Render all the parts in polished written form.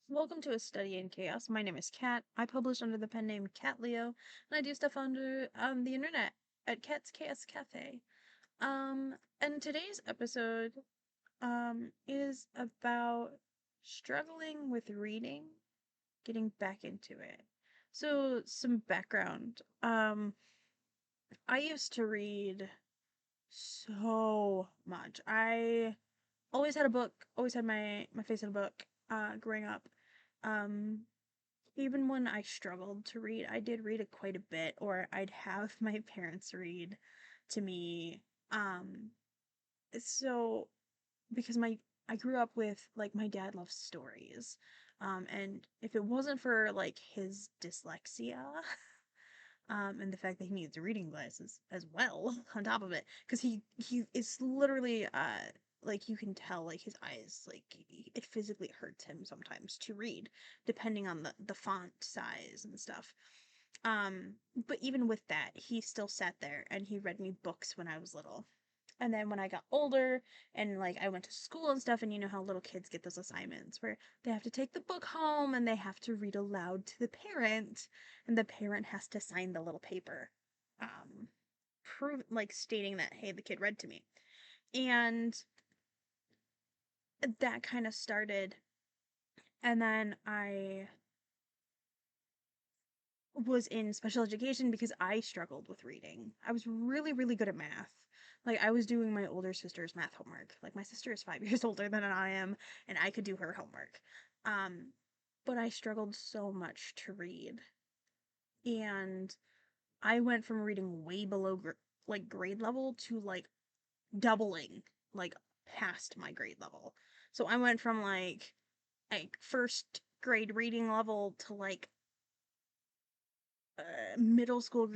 Welcome to A Study in Chaos. My name is Kat. I publish under the pen name Cat Leo, and I do stuff on the internet at KatsChaosCafe. And today's episode is about struggling with reading, getting back into it. So some background. I used to read so much. I always had a book, always had my face in a book, growing up. Um, Even when I struggled to read, I did read it quite a bit, or I'd have my parents read to me. Um, so because I grew up with like my dad loves stories. And if it wasn't for like his dyslexia, and the fact that he needs reading glasses as well on top of it, because he is literally like you can tell like his eyes like it physically hurts him sometimes to read depending on the font size and stuff. um but even with that he still sat there and he read me books when I was little. And then when I got older and like I went to school and stuff, and you know how little kids get those assignments where they have to take the book home and they have to read aloud to the parent, and the parent has to sign the little paper, prove like stating that hey, the kid read to me. And that kind of started. And then I was in special education because I struggled with reading. I was really, really good at math. Like, I was doing my older sister's math homework. Like, my sister is 5 years older than I am, and I could do her homework. Um, but I struggled so much to read. And I went from reading way below like grade level to like doubling, like past my grade level. So I went from like first grade reading level to like middle school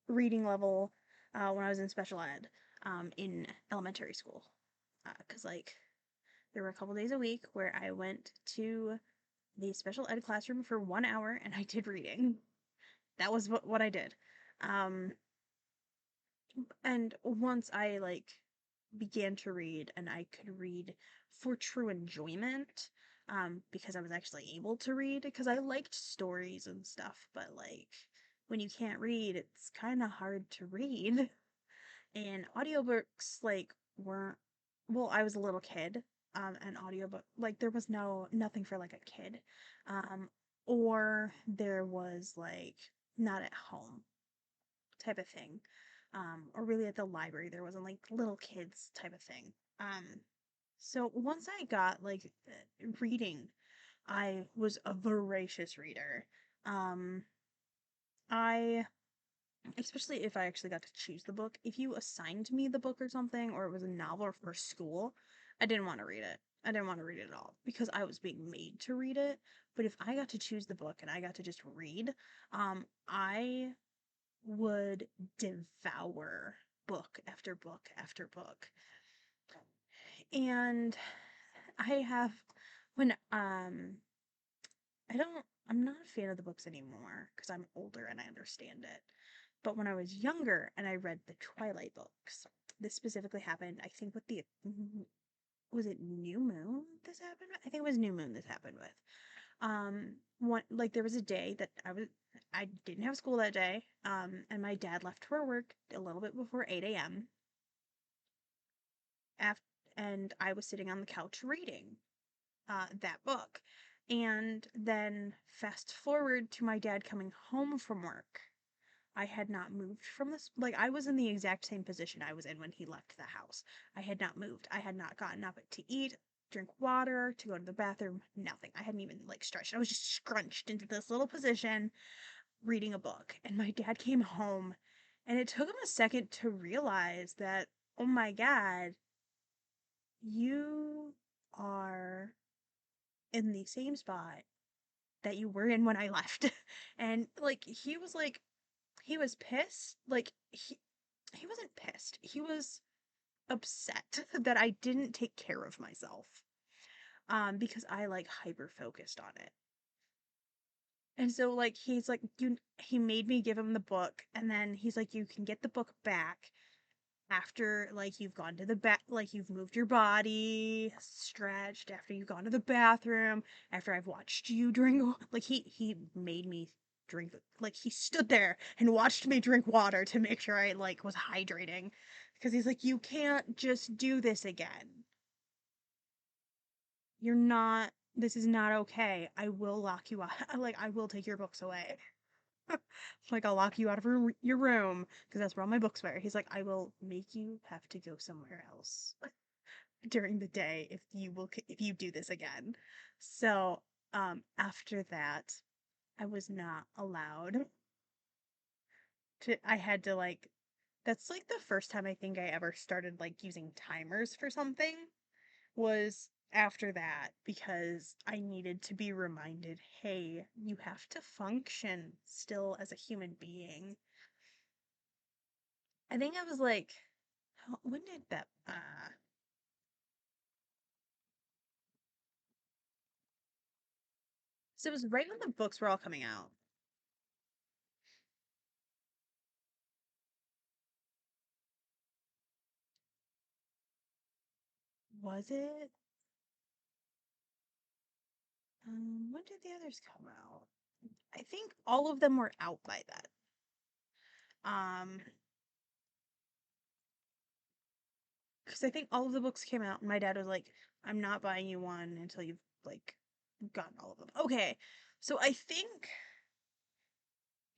reading level when I was in special ed in elementary school. Because, like, there were a couple days a week where I went to the special ed classroom for 1 hour and I did reading. That was what I did. Um, and once I, like, began to read and I could read for true enjoyment, because I was actually able to read, because I liked stories and stuff, but, like, when you can't read, it's kind of hard to read. And audiobooks like weren't, well, I was a little kid, and audiobook like there was nothing for like a kid. Um or there was like not at home type of thing. Or really at the library there wasn't like little kids type of thing. So once I got like reading, I was a voracious reader. Um I Especially if I actually got to choose the book. If you assigned me the book or something, or it was a novel for school, I didn't want to read it. I didn't want to read it at all because I was being made to read it. But if I got to choose the book and I got to just read, I would devour book after book after book. And I have when I don't I'm not a fan of the books anymore because I'm older and I understand it. But when I was younger and I read the Twilight books, this specifically happened, I think, with the was it New Moon this happened with? I think it was New Moon this happened with. One like there was a day that I didn't have school that day, and my dad left for work a little bit before 8 a.m. after, and I was sitting on the couch reading that book. And then fast forward to my dad coming home from work. I had not moved from this. Like, I was in the exact same position I was in when he left the house. I had not moved. I had not gotten up to eat, drink water, to go to the bathroom, nothing. I hadn't even, like, stretched. I was just scrunched into this little position reading a book. And my dad came home, and it took him a second to realize that, oh my God, you are in the same spot that you were in when I left. And like he was pissed. Like he wasn't pissed. He was upset that I didn't take care of myself. Because I like hyper focused on it. And so like he's like he made me give him the book, and then he's like you can get the book back after like you've gone to the like you've moved your body, stretched, after you've gone to the bathroom, after I've watched you drink like he made me drink, like he stood there and watched me drink water to make sure I like was hydrating, because he's like, you can't just do this again. You're not, this is not okay. I will lock you out. Like I will take your books away. Like I'll lock you out of your room because that's where all my books were. He's like, I will make you have to go somewhere else during the day if you do this again. So after that, I was not allowed to. I had to like. That's like the first time I think I ever started like using timers for something, was after that, because I needed to be reminded, hey, you have to function still as a human being. I think I was like, when did that? So it was right when the books were all coming out. Was it? When did the others come out? I think all of them were out by then. Because I think all of the books came out, and my dad was like, "I'm not buying you one until you've like gotten all of them." Okay, so I think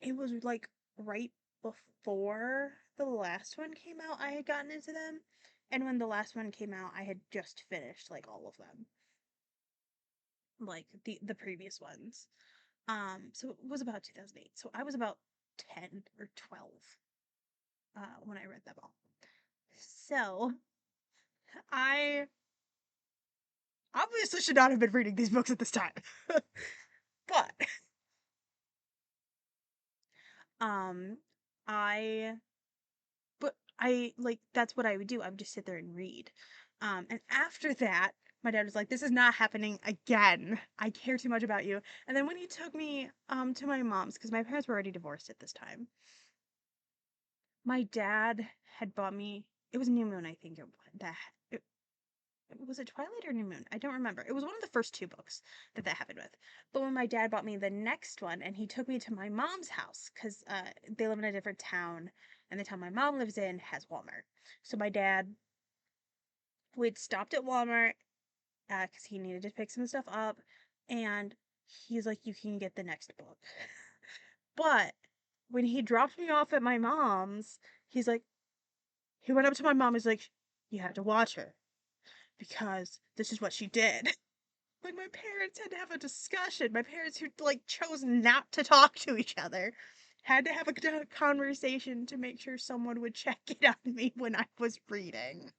it was like right before the last one came out, I had gotten into them. And when the last one came out, I had just finished like all of them, like the previous ones. So it was about 2008. So I was about 10 or 12 when I read them all. So I obviously should not have been reading these books at this time. But um I I like that's what I would do. I would just sit there and read. And after that, my dad was like, "This is not happening again. I care too much about you." And then when he took me to my mom's, because my parents were already divorced at this time, my dad had bought me. It was New Moon, I think. It, was it Twilight or New Moon? I don't remember. It was one of the first two books that happened with. But when my dad bought me the next one, and he took me to my mom's house, because they live in a different town, and the town my mom lives in has Walmart. So my dad, we'd stopped at Walmart because he needed to pick some stuff up, and he's like, "You can get the next book." But when he dropped me off at my mom's, he's like, he went up to my mom. He's like, "You have to watch her because this is what she did." Like my parents had to have a discussion. My parents, who like chose not to talk to each other, had to have a conversation to make sure someone would check it on me when I was reading,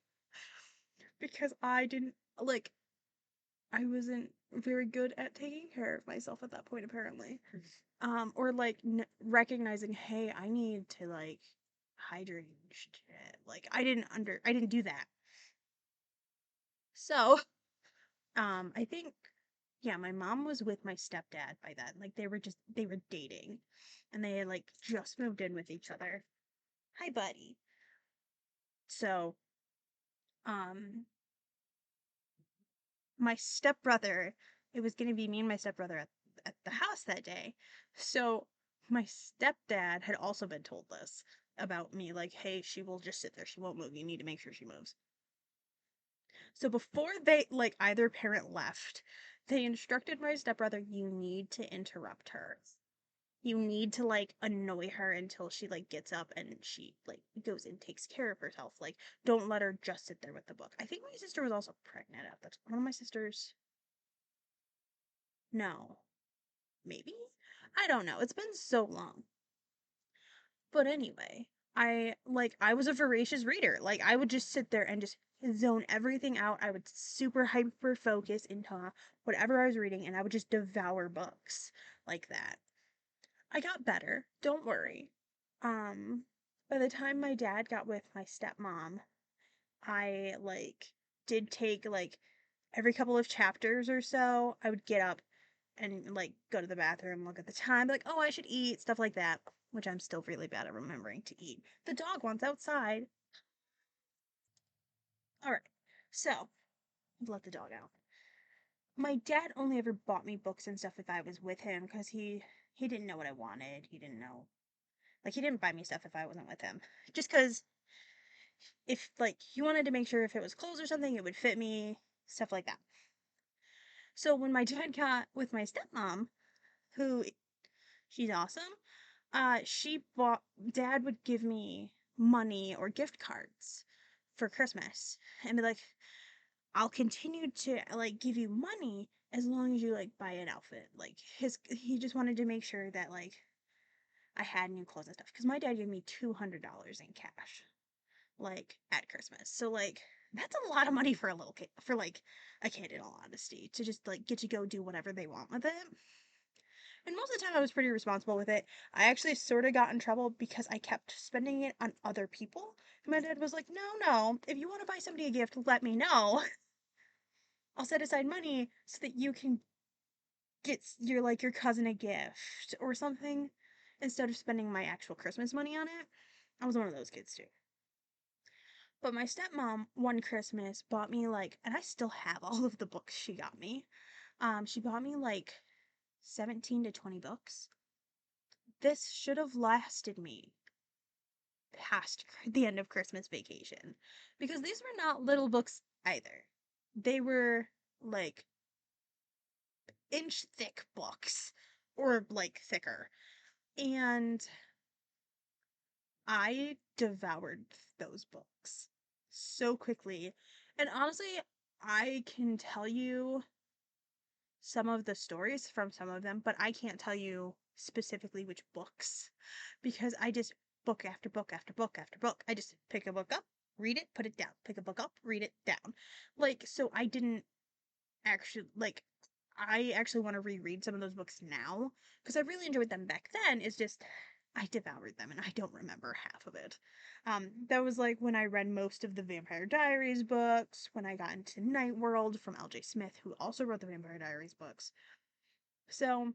because I didn't like I wasn't very good at taking care of myself at that point, apparently. Or like recognizing, hey, I need to like hydrate and shit. Like I didn't do that. So, I think, yeah, my mom was with my stepdad by then. Like they were dating, and they had like just moved in with each other. Hi, buddy. So, um, my stepbrother, it was going to be me and my stepbrother at the house that day. So my stepdad had also been told this about me, like, hey, she will just sit there, she won't move, you need to make sure she moves. So before they, like, either parent left, they instructed my stepbrother, you need to interrupt her, you need to like annoy her until she like gets up and she like goes and takes care of herself. Like, don't let her just sit there with the book. I think my sister was also pregnant at that time. One of my sisters, no, maybe? I don't know. It's been so long. But anyway, I was a voracious reader. Like I would just sit there and just zone everything out. I would super hyper focus into whatever I was reading, and I would just devour books like that. I got better, don't worry. By the time my dad got with my stepmom, I like did take like every couple of chapters or so, I would get up and like go to the bathroom, look at the time, like, oh, I should eat, stuff like that, which I'm still really bad at remembering to eat. The dog wants outside. All right. So, I've let the dog out. My dad only ever bought me books and stuff if I was with him because he didn't know what I wanted. He didn't know, like, he didn't buy me stuff if I wasn't with him. Just because if, like, he wanted to make sure if it was clothes or something, it would fit me, stuff like that. So when my dad got with my stepmom, who she's awesome, she bought, dad would give me money or gift cards for Christmas and be like, I'll continue to like give you money as long as you like buy an outfit. Like he just wanted to make sure that like I had new clothes and stuff because my dad gave me $200 in cash like at Christmas. So like that's a lot of money for a little kid, for like a kid in all honesty, to just like get to go do whatever they want with it. And most of the time I was pretty responsible with it. I actually sort of got in trouble because I kept spending it on other people. And my dad was like, "No, no, if you want to buy somebody a gift, let me know. I'll set aside money so that you can get your cousin a gift or something instead of spending my actual Christmas money on it." I was one of those kids too. But my stepmom one Christmas bought me like, and I still have all of the books she got me. She bought me like 17 to 20 books. This should have lasted me past the end of Christmas vacation because these were not little books either. They were like inch thick books or like thicker. And I devoured those books so quickly. And honestly, I can tell you some of the stories from some of them, but I can't tell you specifically which books because I just book after book after book after book. I just pick a book up, read it, put it down. Pick a book up, read it down. Like, so I didn't actually, like, I actually want to reread some of those books now because I really enjoyed them back then. It's just I devoured them and I don't remember half of it. That was like when I read most of the Vampire Diaries books, when I got into Night World from L.J. Smith, who also wrote the Vampire Diaries books. So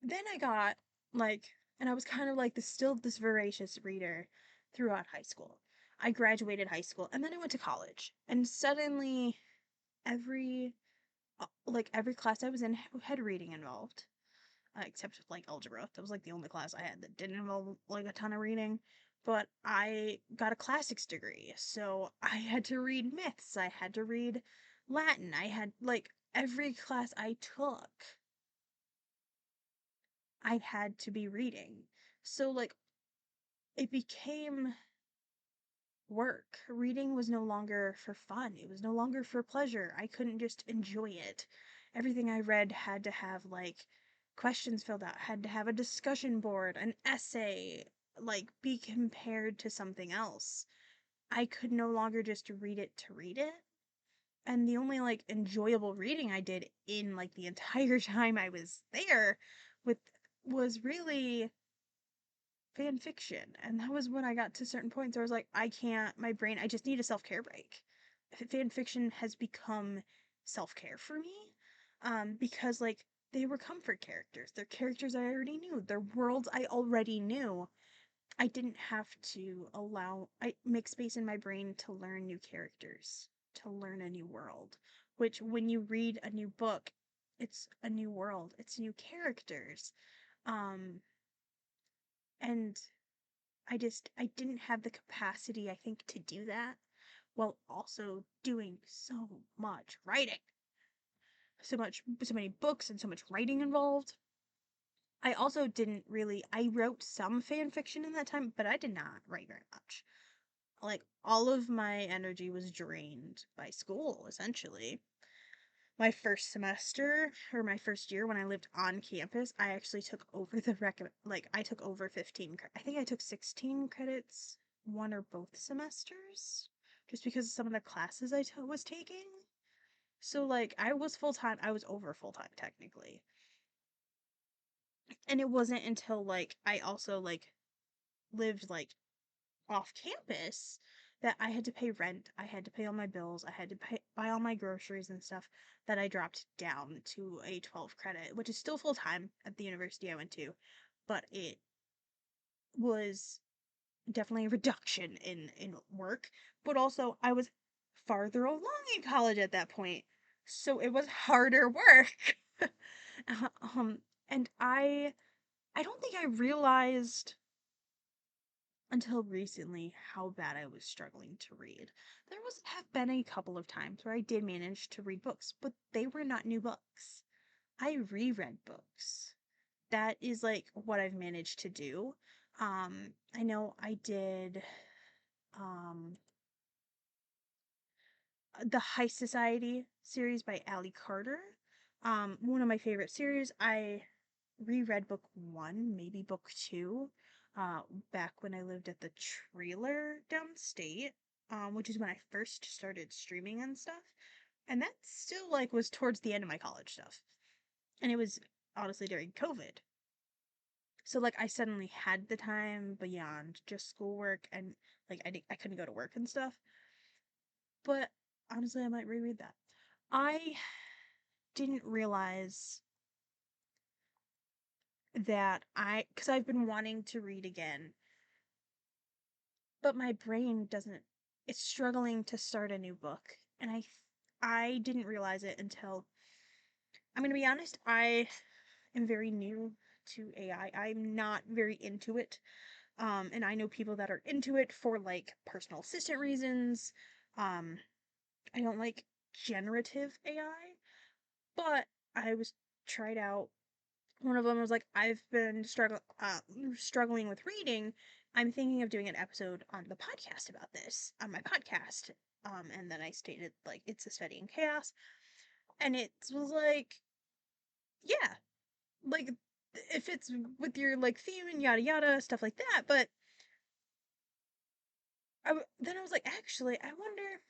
then I got like, and I was kind of like this voracious reader throughout high school. I graduated high school and then I went to college, and suddenly every every class I was in had reading involved, except like algebra. That was like the only class I had that didn't involve like a ton of reading. But I got a classics degree, so I had to read myths. I had to read Latin. I had like every class I took, I had to be reading. So like it became work. Reading was no longer for fun. It was no longer for pleasure. I couldn't just enjoy it. Everything I read had to have like questions filled out, had to have a discussion board, an essay, like be compared to something else. I could no longer just read it to read it. And the only like enjoyable reading I did in like the entire time I was there with was really fan fiction. And that was when I got to certain points where I was like, I can't, my brain, I just need a self care break. Fan fiction has become self care for me, because like they were comfort characters. They're characters I already knew. They're worlds I already knew. I didn't have to I make space in my brain to learn new characters, to learn a new world. Which, when you read a new book, it's a new world, it's new characters. Um, and I didn't have the capacity, I think, to do that while also doing so much writing. So many books and so much writing involved. I also didn't really, I wrote some fan fiction in that time, but I did not write very much. Like, all of my energy was drained by school, essentially. My first semester, or my first year when I lived on campus, I actually took over I took over 15, I think I took 16 credits one or both semesters, just because of some of the classes was taking. So, like, I was full time, I was over full time technically. And it wasn't until, like, I also, like, lived, like, off campus that I had to pay rent, I had to pay all my bills, I had to buy all my groceries and stuff, that I dropped down to a 12 credit, which is still full time at the university I went to, but it was definitely a reduction in work, but also I was farther along in college at that point, so it was harder work. um, and I don't think I realized until recently how bad I was struggling to read. There was have been a couple of times where I did manage to read books, but they were not new books. I reread books. That is like what I've managed to do. I know I did um the High Society series by Ali Carter. One of my favorite series. I reread book one, maybe book two, uh, back when I lived at the trailer downstate, which is when I first started streaming and stuff. And that still like was towards the end of my college stuff. And it was honestly during COVID. So like I suddenly had the time beyond just schoolwork and like I couldn't go to work and stuff. But honestly, I might reread that. I didn't realize that because I've been wanting to read again, but my brain doesn't, it's struggling to start a new book. And I didn't realize it until, I'm going to be honest, I am very new to AI. I'm not very into it. And I know people that are into it for like personal assistant reasons. Um, I don't like generative AI, but I was tried out. One of them was like, I've been struggling with reading. I'm thinking of doing an episode on the podcast about this on my podcast. And then I stated like it's a study in chaos, and it was like, yeah, like if it's with your like theme and yada yada stuff like that. But then I was like, actually, I wonder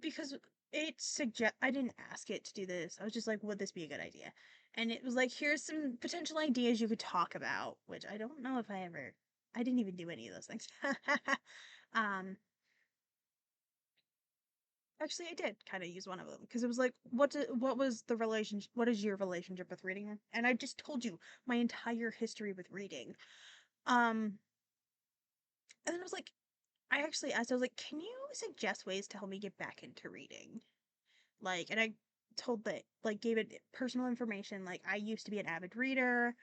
because it suggest I didn't ask it to do this. I was just like, would this be a good idea? And it was like, here's some potential ideas you could talk about, which I don't know if I didn't even do any of those things. um, Actually, I did kind of use one of them because it was like, what was the relationship? What is your relationship with reading? And I just told you my entire history with reading. Um, and then I was like, I actually asked, I was like, can you suggest ways to help me get back into reading? Like, and I told that, like, gave it personal information. Like, I used to be an avid reader.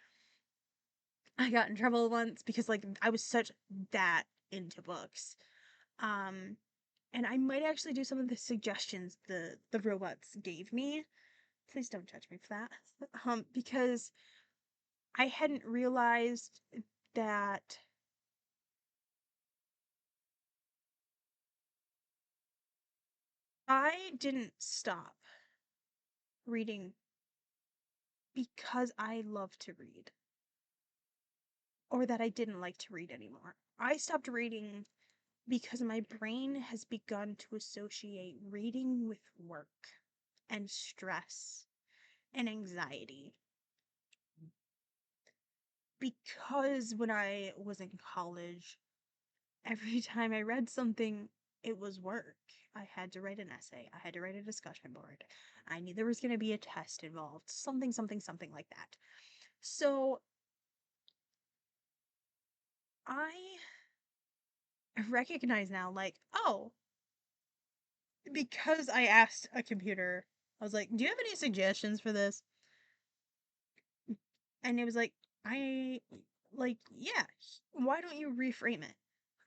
I got in trouble once because, like, I was such that into books. Um, and I might actually do some of the suggestions the robots gave me. Please don't judge me for that. Because I hadn't realized that I didn't stop reading because I love to read or that I didn't like to read anymore. I stopped reading because my brain has begun to associate reading with work and stress and anxiety. Because when I was in college, every time I read something, it was work. I had to write an essay, I had to write a discussion board. I knew there was going to be a test involved, something, something, something like that. So I recognize now, like, oh, because I asked a computer, I was like, do you have any suggestions for this? And it was like, I like, yeah, why don't you reframe it?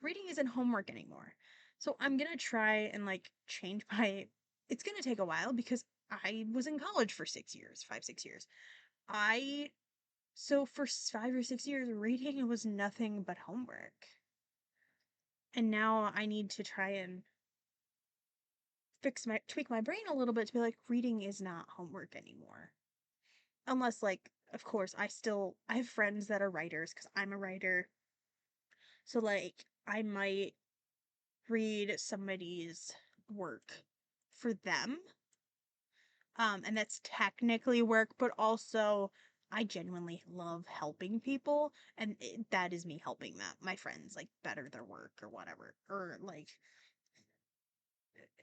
Reading isn't homework anymore. So I'm gonna try and like change my, it's gonna take a while because I was in college for 6 years, 5, 6 years. I, so for 5 or 6 years, reading was nothing but homework. And now I need to try and tweak my brain a little bit to be like, reading is not homework anymore. Unless like, of course, I have friends that are writers because I'm a writer. So like I might read somebody's work for them. And that's technically work, but also I genuinely love helping people, and that is me helping them, my friends, like better their work or whatever, or like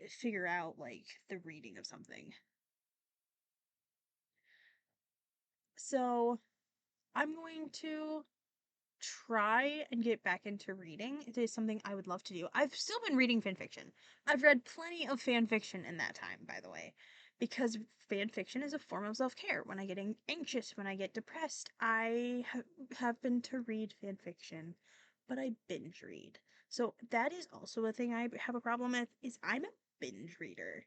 figure out like the reading of something. So I'm going to try and get back into reading. It is something I would love to do. I've still been reading fan fiction. I've read plenty of fan fiction in that time, by the way, because fan fiction is a form of self care. When I get anxious, when I get depressed, I have been to read fan fiction, but I binge read. So that is also a thing I have a problem with. Is I'm a binge reader.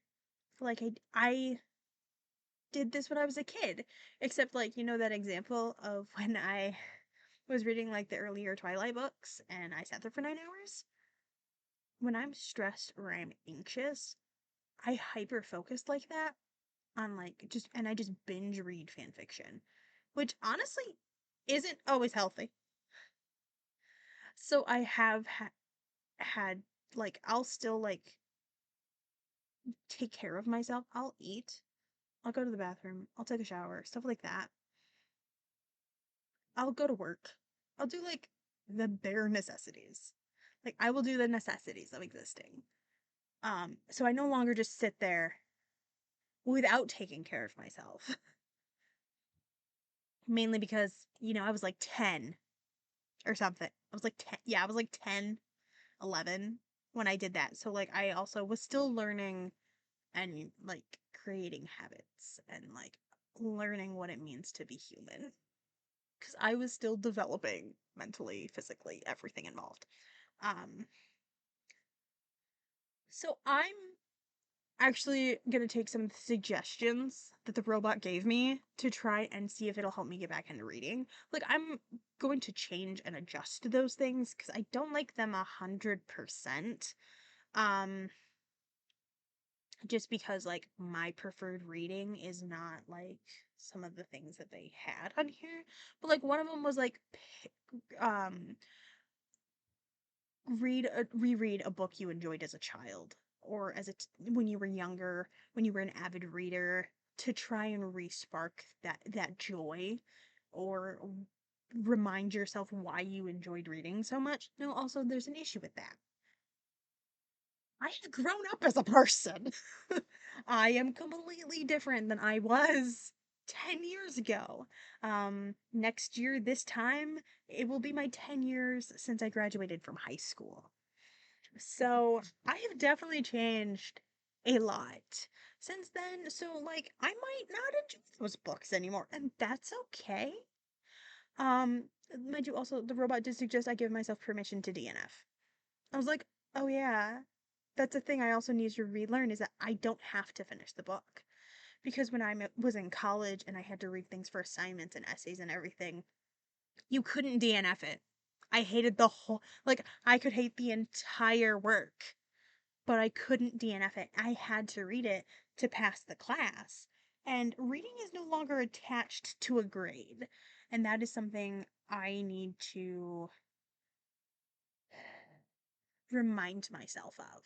Like I did this when I was a kid, except like that example of when I was reading like the earlier Twilight books and I sat there for 9 hours. When I'm stressed or I'm anxious, I hyper focus like that on like and I just binge read fan fiction, which honestly isn't always healthy. So I have had like I'll still like take care of myself. I'll eat. I'll go to the bathroom. I'll take a shower, stuff like that. I'll go to work. I'll do like the bare necessities. Like I will do the necessities of existing. So I no longer just sit there without taking care of myself. Mainly because, I was like 10 or something. I was like 10. Yeah, I was like 10, 11 when I did that. So like I also was still learning and like creating habits and like learning what it means to be human. Cuz I was still developing mentally, physically, everything involved. Um so I'm actually gonna take some suggestions that the robot gave me to try and see if it'll help me get back into reading. Like I'm going to change and adjust those things because I don't like them 100%. Um, just because like my preferred reading is not like some of the things that they had on here. But like one of them was like um reread a book you enjoyed as a child or when you were younger, when you were an avid reader, to try and respark that joy or remind yourself why you enjoyed reading so much. No, also there's an issue with that. I have grown up as a person. I am completely different than I was 10 years ago. Next year, this time, it will be my 10 years since I graduated from high school. So I have definitely changed a lot since then. So, like, I might not enjoy those books anymore, and that's okay. Um, Mind you, also, the robot did suggest I give myself permission to DNF. I was like, oh yeah, that's a thing I also need to relearn is that I don't have to finish the book. Because when was in college and I had to read things for assignments and essays and everything, you couldn't DNF it. I hated the whole, like, I could hate the entire work, but I couldn't DNF it. I had to read it to pass the class. And reading is no longer attached to a grade. And that is something I need to remind myself of.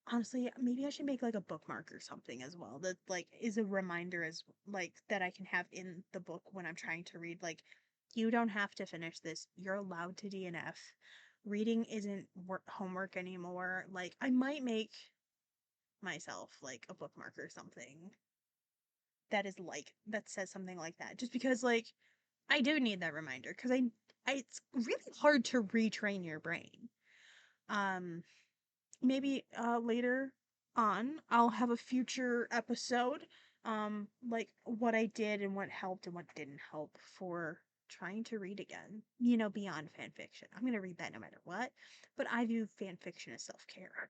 Honestly, maybe I should make like a bookmark or something as well that like is a reminder as like that I can have in the book when I'm trying to read like you don't have to finish this. You're allowed to DNF. Reading isn't homework anymore. Like I might make myself like a bookmark or something that is like that says something like that just because like I do need that reminder cuz I it's really hard to retrain your brain. Um Maybe later on I'll have a future episode like what I did and what helped and what didn't help for trying to read again, beyond fan fiction. I'm going to read that no matter what, but I view fan fiction as self-care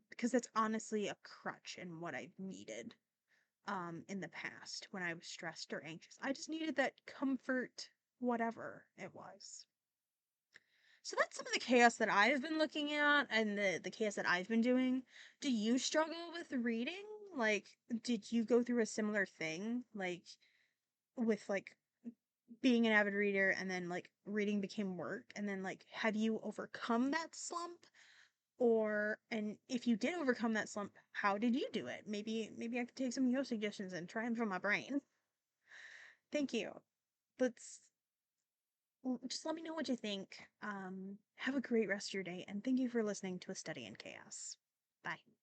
because that's honestly a crutch in what I've needed in the past when I was stressed or anxious. I just needed that comfort, whatever it was. So that's some of the chaos that I've been looking at and the chaos that I've been doing. Do you struggle with reading? Like, did you go through a similar thing? Like, with like being an avid reader and then like reading became work and then like have you overcome that slump? Or and if you did overcome that slump, how did you do it? Maybe I could take some of your suggestions and try them from my brain. Thank you. Let's just let me know what you think. Have a great rest of your day, and thank you for listening to A Study in Chaos. Bye.